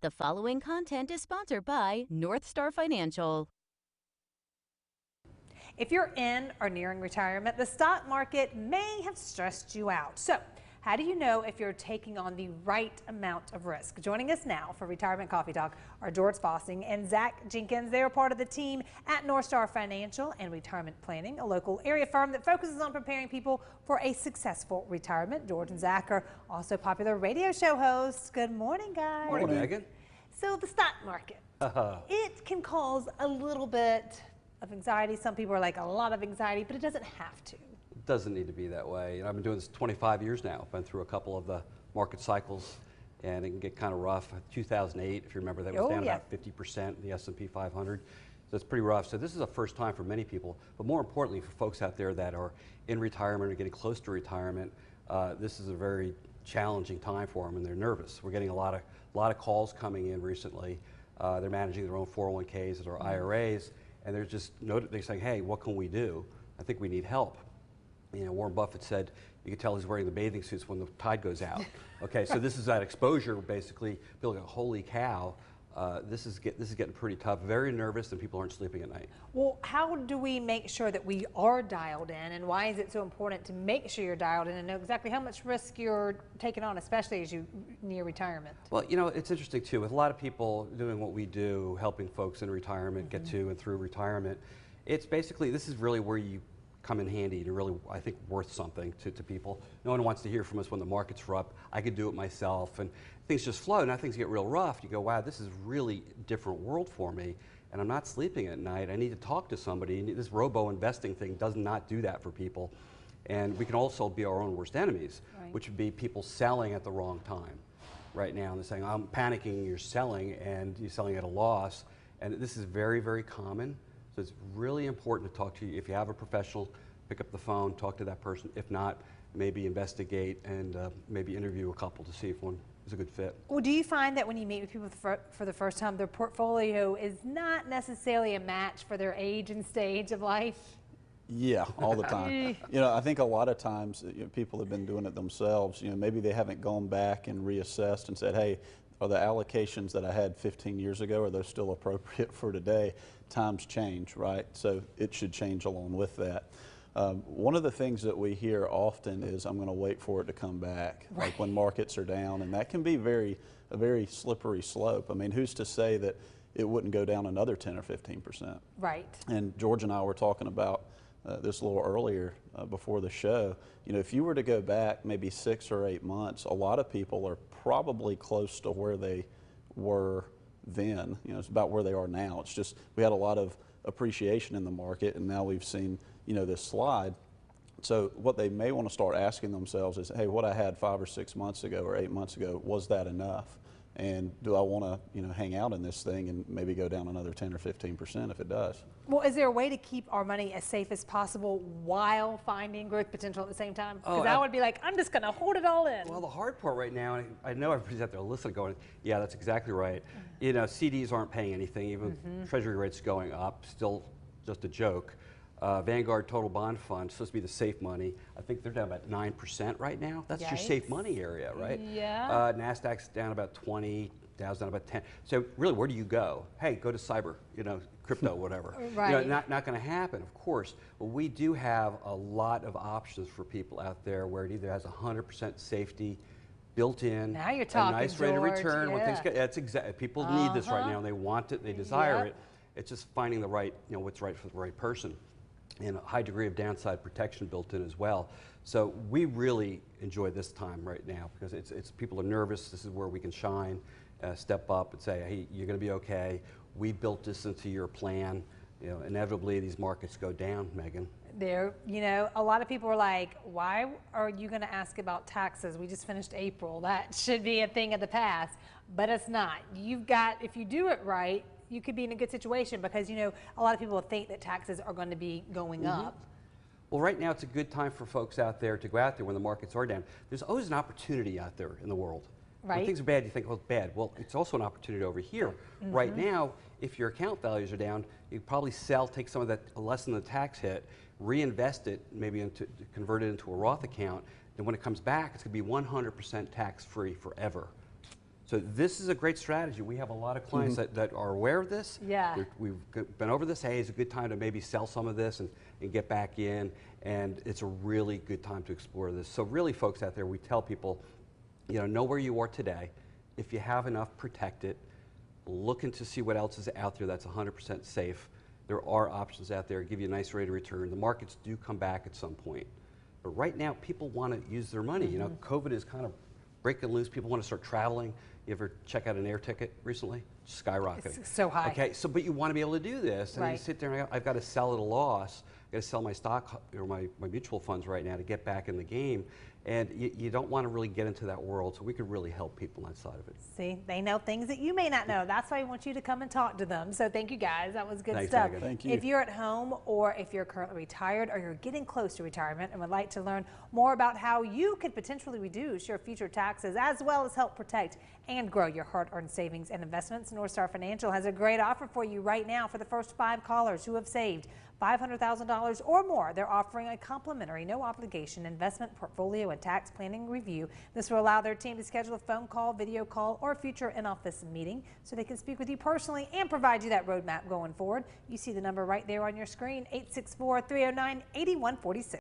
The following content is sponsored by NorthStar Financial. If you're in or nearing retirement, the stock market may have stressed you out. So, how do you know if you're taking on the right amount of risk? Joining us now for Retirement Coffee Talk are George Fossing and Zach Jenkins. They are part of the team at NorthStar Financial and Retirement Planning, a local area firm that focuses on preparing people for a successful retirement. George and Zach are also popular radio show hosts. Good morning, guys. Morning, Megan. So the stock market, it can cause a little bit of anxiety. Some people are like a lot of anxiety, but it doesn't have to. It doesn't need to be that way. I've been doing this 25 years now. I've been through a couple of the market cycles, and it can get kind of rough. 2008, if you remember, that was down about 50%, the S&P 500. So it's pretty rough. So this is a first time for many people, but more importantly for folks out there that are in retirement or getting close to retirement, this is a very challenging time for them, and they're nervous. We're getting a lot of calls coming in recently. They're managing their own 401ks or IRAs, and they're saying, hey, what can we do? I think we need help. You know, Warren Buffett said, you can tell he's wearing the bathing suits when the tide goes out. Okay, so this is that exposure, basically, feeling like, holy cow, this is getting pretty tough, very nervous, and people aren't sleeping at night. Well, how do we make sure that we are dialed in, and why is it so important to make sure you're dialed in and know exactly how much risk you're taking on, especially as you near retirement? Well, you know, it's interesting too, with a lot of people doing what we do, helping folks in retirement get to and through retirement, it's basically, this is really where you come in handy to really, I think, worth something to people. No one wants to hear from us when the markets are up. I could do it myself, and things just flow. Now things get real rough. You go, wow, this is really a different world for me, and I'm not sleeping at night. I need to talk to somebody. This robo-investing thing does not do that for people. And we can also be our own worst enemies, which would be people selling at the wrong time right now. And they're saying, I'm panicking, you're selling, and you're selling at a loss. And this is very, very common. So it's really important to talk to you. If you have a professional, pick up the phone, talk to that person. If not, maybe investigate and maybe interview a couple to see if one is a good fit. Well, do you find that when you meet with people for the first time, their portfolio is not necessarily a match for their age and stage of life? Yeah, all the time. You know, I think a lot of times people have been doing it themselves. You know, maybe they haven't gone back and reassessed and said, hey, are the allocations that I had 15 years ago, are those still appropriate for today? Times change, right? So it should change along with that. One of the things that we hear often is, I'm going to wait for it to come back, like when markets are down, and that can be a very slippery slope. I mean, who's to say that it wouldn't go down another 10 or 15%? Right. And George and I were talking about this a little earlier before the show. You know, if you were to go back maybe 6 or 8 months, a lot of people are probably close to where they were then. You know, it's about where they are now. It's just we had a lot of appreciation in the market, and now we've seen, you know, this slide. So what they may want to start asking themselves is, hey, what I had 5 or 6 months ago or 8 months ago, was that enough? And do I want to, you know, hang out in this thing and maybe go down another 10 or 15% if it does? Well, is there a way to keep our money as safe as possible while finding growth potential at the same time? Because I would be like, I'm just going to hold it all in. Well, the hard part right now, and I know everybody's out there listening going, yeah, that's exactly right. You know, CDs aren't paying anything, even Treasury rates going up, still just a joke. Vanguard Total Bond Fund, supposed to be the safe money. I think they're down about 9% right now. That's your safe money area, right? Yeah. NASDAQ's down about 20, Dow's down about 10. So really, where do you go? Hey, go to cyber, you know, crypto, whatever. Right. You know, not going to happen, of course. But we do have a lot of options for people out there where it either has 100% safety built in, now you're talking, a nice rate of return. When things get, that's exactly. People need this right now, and they want it, they desire it. It's just finding the right, you know, what's right for the right person. And a high degree of downside protection built in as well. So we really enjoy this time right now because it's people are nervous. This is where we can shine, step up and say, hey, you're going to be okay. We built this into your plan. You know, inevitably these markets go down, Megan. There, you know, a lot of people are like, why are you going to ask about taxes? We just finished April. That should be a thing of the past, but it's not. You've got, if you do it right, you could be in a good situation because, you know, a lot of people think that taxes are going to be going up. Well, right now it's a good time for folks out there to go out there when the markets are down. There's always an opportunity out there in the world. Right. When things are bad, you think, well, it's bad. Well, it's also an opportunity over here. Right now, if your account values are down, you probably sell, take some of that, lessen the tax hit, reinvest it, maybe convert it into a Roth account. And when it comes back, it's going to be 100% tax-free forever. So this is a great strategy. We have a lot of clients that are aware of this. Yeah. We've been over this. Hey, it's a good time to maybe sell some of this and get back in. And it's a really good time to explore this. So really, folks out there, we tell people, know where you are today. If you have enough, protect it. Looking to see what else is out there that's 100% safe. There are options out there, give you a nice rate of return. The markets do come back at some point. But right now, people want to use their money. COVID is kind of breaking loose. People want to start traveling. You ever check out an air ticket recently? Skyrocketing. It's so high. Okay, but you want to be able to do this. And you sit there and I've got to sell at a loss. I've got to sell my stock or my mutual funds right now to get back in the game. And you don't want to really get into that world, so we could really help people on that side of it. See, they know things that you may not know. That's why we want you to come and talk to them. So thank you guys. That was good Thanks, stuff. Megan. Thank you. If you're at home or if you're currently retired or you're getting close to retirement and would like to learn more about how you could potentially reduce your future taxes as well as help protect and grow your hard-earned savings and investments, NorthStar Financial has a great offer for you right now for the first 5 callers who have saved $500,000 or more. They're offering a complimentary, no obligation investment portfolio and tax planning review. This will allow their team to schedule a phone call, video call, or a future in-office meeting so they can speak with you personally and provide you that roadmap going forward. You see the number right there on your screen, 864-309-8146.